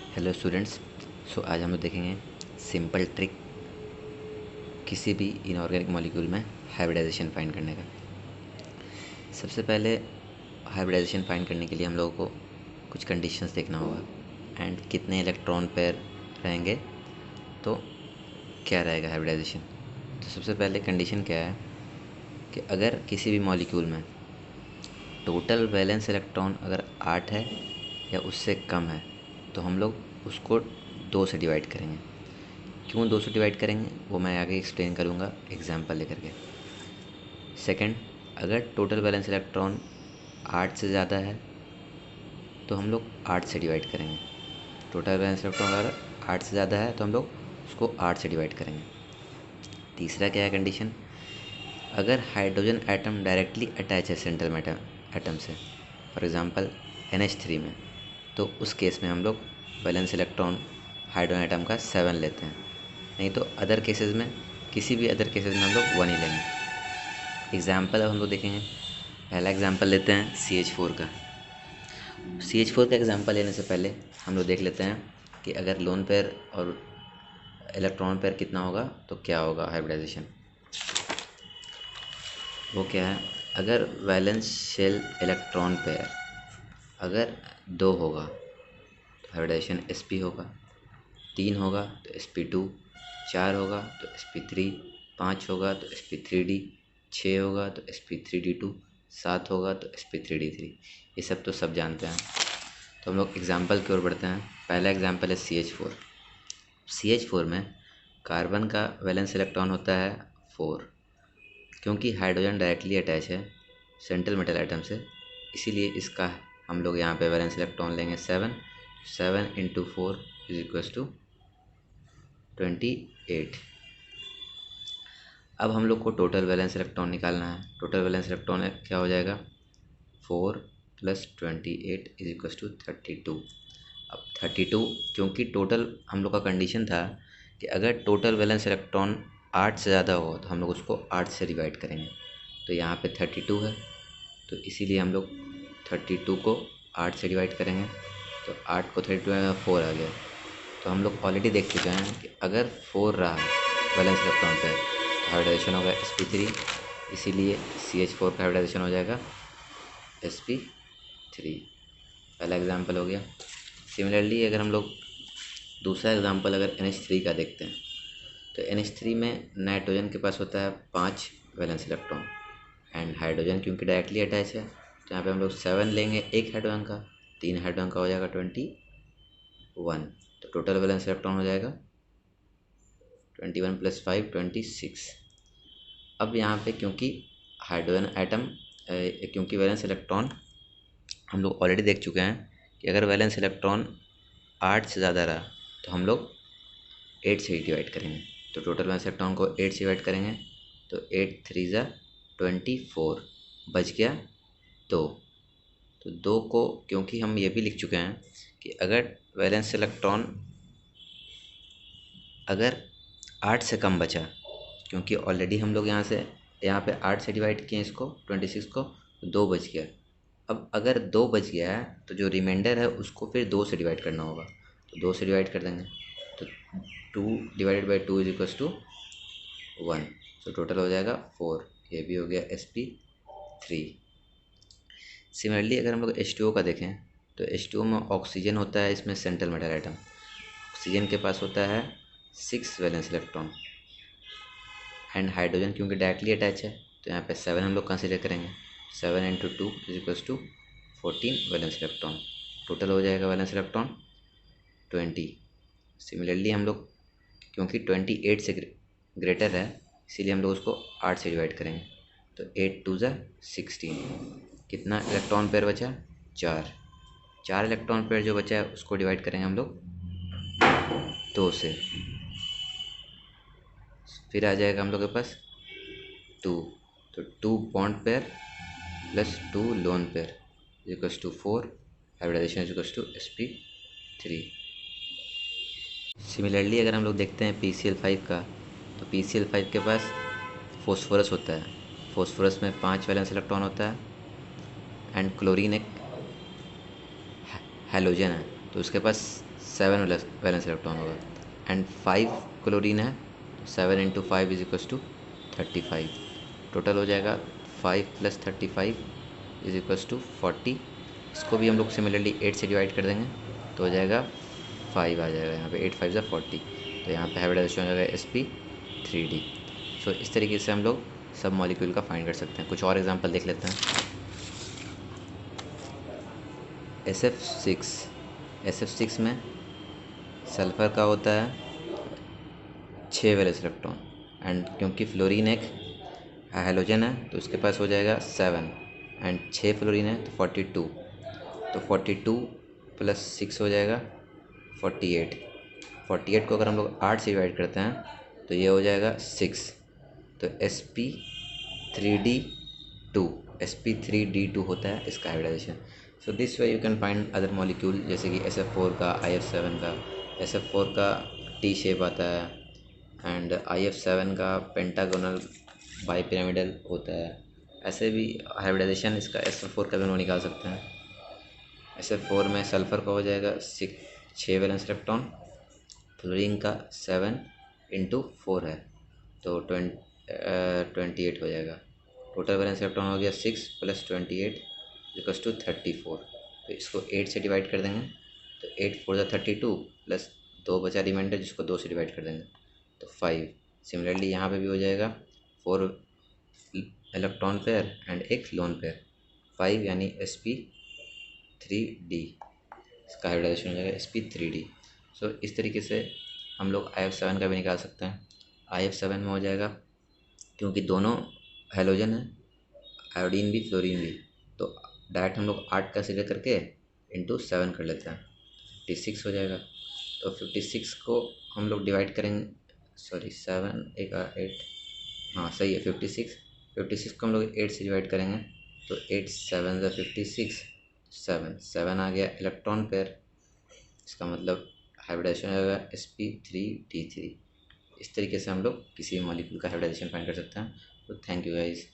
Hello students. आज हम लोग देखेंगे सिंपल ट्रिक किसी भी इनऑर्गेनिक मॉलिक्यूल में हाइब्रिडाइजेशन फाइंड करने का। सबसे पहले हाइब्रिडाइजेशन फाइंड करने के लिए हम लोगों को कुछ कंडीशंस देखना होगा एंड कितने इलेक्ट्रॉन पेयर रहेंगे तो क्या रहेगा हाइब्रिडाइजेशन। तो सबसे पहले कंडीशन क्या है कि अगर किसी भी मॉलिक्यूल में टोटल वैलेंस इलेक्ट्रॉन अगर 8 है या उससे कम है तो हम लोग उसको 2 से डिवाइड करेंगे। क्यों 2 से डिवाइड करेंगे वो मैं आगे एक्सप्लेन करूँगा एग्जांपल लेकर के। सेकंड, अगर टोटल वैलेंस इलेक्ट्रॉन 8 से ज़्यादा है तो हम लोग 8 से डिवाइड करेंगे। टोटल वैलेंस इलेक्ट्रॉन अगर 8 से ज़्यादा है तो हम लोग उसको 8 से डिवाइड करेंगे। तीसरा क्या है कंडीशन, अगर हाइड्रोजन एटम डायरेक्टली अटैच है सेंट्रल एटम से, फॉर एग्ज़ाम्पल NH3 में, तो उस केस में हम लोग वैलेंस इलेक्ट्रॉन हाइड्रोजन एटम का 7 लेते हैं। नहीं तो अदर केसेस में, किसी भी अदर केसेस में हम लोग 1 ही लेंगे। एग्ज़ाम्पल अब हम लोग देखेंगे। पहला एग्ज़ाम्पल लेते हैं CH4 का। CH4 का एग्ज़ाम्पल लेने से पहले हम लोग देख लेते हैं कि अगर लोन पेयर और इलेक्ट्रॉन पेयर कितना होगा तो क्या होगा हाइब्रिडाइजेशन। वो क्या है, अगर वैलेंस शेल इलेक्ट्रॉन पेयर अगर 2 होगा तो हाइब्रिडाइजेशन sp होगा, 3 होगा तो sp2, 4 होगा तो sp3, 5 होगा तो sp3d, 6 होगा तो sp3d2, 7 होगा तो sp3d3। ये सब तो सब जानते हैं। तो हम लोग एग्जाम्पल की ओर बढ़ते हैं। पहला एग्जाम्पल है CH4। CH4 में कार्बन का वैलेंस इलेक्ट्रॉन होता है 4। क्योंकि हाइड्रोजन डायरेक्टली अटैच है सेंट्रल मेटल एटम से, इसीलिए इसका हम लोग यहाँ पे वैलेंस इलेक्ट्रॉन लेंगे 7। 7 × 4 = 28। अब हम लोग को टोटल वैलेंस इलेक्ट्रॉन निकालना है। टोटल वैलेंस इलेक्ट्रॉन क्या हो जाएगा, 4 + 28 = 32। अब 32, क्योंकि टोटल हम लोग का कंडीशन था कि अगर टोटल वैलेंस इलेक्ट्रॉन 8 से ज़्यादा हो तो हम लोग उसको 8 से डिवाइड करेंगे। तो यहाँ पे 32 है तो इसीलिए हम लोग 32 को 8 से डिवाइड करेंगे। तो 8 को 32 में 4 आ गया। तो हम लोग ऑलरेडी देख चुके हैं कि अगर 4 रहा वैलेंस इलेक्ट्रॉन पे तो हाइब्रिडाइजेशन होगा sp3, इसीलिए CH4 का हाइब्रिडाइजेशन हो जाएगा sp3। पहला एग्जाम्पल हो गया। सिमिलरली अगर हम लोग दूसरा एग्जाम्पल अगर NH3 का देखते हैं तो NH3 में नाइट्रोजन के पास होता है 5 वैलेंस इलेक्ट्रॉन एंड हाइड्रोजन क्योंकि डायरेक्टली अटैच है तो यहाँ पे हम लोग 7 लेंगे एक हाइड्रोजन का, 3 हाइड्रोजन का हो जाएगा 21। तो टोटल वैलेंस इलेक्ट्रॉन हो जाएगा 21 + 5 26। अब यहाँ पे क्योंकि हाइड्रोजन एटम क्योंकि वैलेंस इलेक्ट्रॉन हम लोग ऑलरेडी देख चुके हैं कि अगर वैलेंस इलेक्ट्रॉन 8 से ज़्यादा रहा तो हम लोग 8 से ही डिवाइड करेंगे। तो टोटल वैलेंस इलेक्ट्रॉन को 8 से डिवाइड करेंगे तो 8 × 3 = 24, बच गया 2। तो 2 को, क्योंकि हम ये भी लिख चुके हैं कि अगर वैलेंस इलेक्ट्रॉन अगर 8 से कम बचा, क्योंकि ऑलरेडी हम लोग यहाँ पे 8 से डिवाइड किए इसको 26 को, तो 2 बच गया। अब अगर 2 बच गया है तो जो रिमाइंडर है उसको फिर 2 से डिवाइड करना होगा। तो 2 से डिवाइड कर देंगे तो 2 / 2 = 1। तो टोटल हो जाएगा 4। ये भी हो गया sp3। सिमिलरली अगर हम लोग H2O का देखें तो H2O में ऑक्सीजन होता है, इसमें सेंट्रल मेटल एटम। ऑक्सीजन के पास होता है 6 वैलेंस इलेक्ट्रॉन एंड हाइड्रोजन क्योंकि डायरेक्टली अटैच है तो यहाँ पे 7 हम लोग कंसिडर करेंगे। 7 × 2 = 14 वैलेंस इलेक्ट्रॉन। टोटल हो जाएगा वैलेंस इलेक्ट्रॉन 20। सिमिलरली हम लोग क्योंकि 28 से ग्रेटर है इसीलिए हम लोग उसको 8 से डिवाइड करेंगे। तो 8 × 2 = 16। कितना इलेक्ट्रॉन पेयर बचा, 4 इलेक्ट्रॉन पेयर जो बचा है उसको डिवाइड करेंगे हम लोग 2 से। फिर आ जाएगा हम लोग के पास 2। तो 2 bond pair + 2 lone pair = 4। Hybridization = sp3। Similarly अगर हम लोग देखते हैं PCl5 का तो PCl5 के पास फॉस्फोरस होता है। फॉस्फोरस में 5 वैलेंस इलेक्ट्रॉन होता है एंड क्लोरीन एक हैलोजन है तो उसके पास 7 वैलेंस इलेक्ट्रॉन होगा। एंड 5 क्लोरीन है, 7 into 5 is equals to 35। Total हो जाएगा 5 + 35 इज इक्वल्स टू 40। इसको भी हम लोग सिमिलरली 8 से डिवाइड कर देंगे तो हो जाएगा 5 आ जाएगा यहाँ पे, 8 5 = 40। तो यहाँ पे हाइब्रिडाइजेशन हो जाएगा sp3d। सो इस तरीके से हम लोग सब मॉलिक्यूल का फाइंड कर सकते हैं। कुछ और एग्जांपल देख लेते हैं। SF6 में सल्फ़र का होता है 6 वैलेंस इलेक्ट्रॉन, एंड क्योंकि फ्लोरीन एक हैलोजन है तो उसके पास हो जाएगा 7, एंड 6 फ्लोरीन है तो 42। तो 42 + 6 हो जाएगा 48। 48 को अगर हम लोग 8 से डिवाइड करते हैं तो ये हो जाएगा 6। तो sp3d2 होता है इसका hybridization. So this way you can find other molecule, जैसे कि SF4 का, IF7 का। SF4 का टी शेप आता है, एंड IF7 का पेंटागोनल बाईपिरामिडल होता है। ऐसे भी हाइब्रिडाइजेशन इसका SF4 का भी हम लोग निकाल सकते हैं। SF4 में सल्फ़र का हो जाएगा 6 वैलेंस इलेक्ट्रॉन, फ्लोरीन का 7 इंटू 4 है तो 28 हो जाएगा। टोटल वैलेंस इलेक्ट्रॉन हो गया 6 + 28 = 34। तो इसको 8 से डिवाइड कर देंगे तो 8 4 = 32 प्लस 2 बचा रिमाइंडर, जिसको 2 से डिवाइड कर देंगे तो 5। सिमिलरली यहाँ पे भी हो जाएगा 4 इलेक्ट्रॉन पेयर एंड एक लोन पेयर, 5 यानी sp3d। इसका हाइब्रिडाइजेशन हो जाएगा sp3d। सो इस तरीके से हम लोग IF7 का भी निकाल सकते हैं। IF7 में हो जाएगा, क्योंकि दोनों हेलोजन है, आयोडीन भी फ्लोरीन भी, तो डायरेक्ट हम लोग 8 का सिले करके इंटू 7 कर लेते हैं, 56 हो जाएगा। तो 56 को हम लोग डिवाइड करेंगे, सॉरी 7 एक 8, हाँ सही है 56 को हम लोग 8 से डिवाइड करेंगे तो 8 7 = 56, 7 आ गया इलेक्ट्रॉन पेयर। इसका मतलब हाइब्रिडाइजेशन हो जाएगा sp3d3। इस तरीके से हम लोग किसी भी मॉलिक्यूल का हाइब्रिडाइजेशन फाइंड कर सकते हैं। तो थैंक यू गाइस।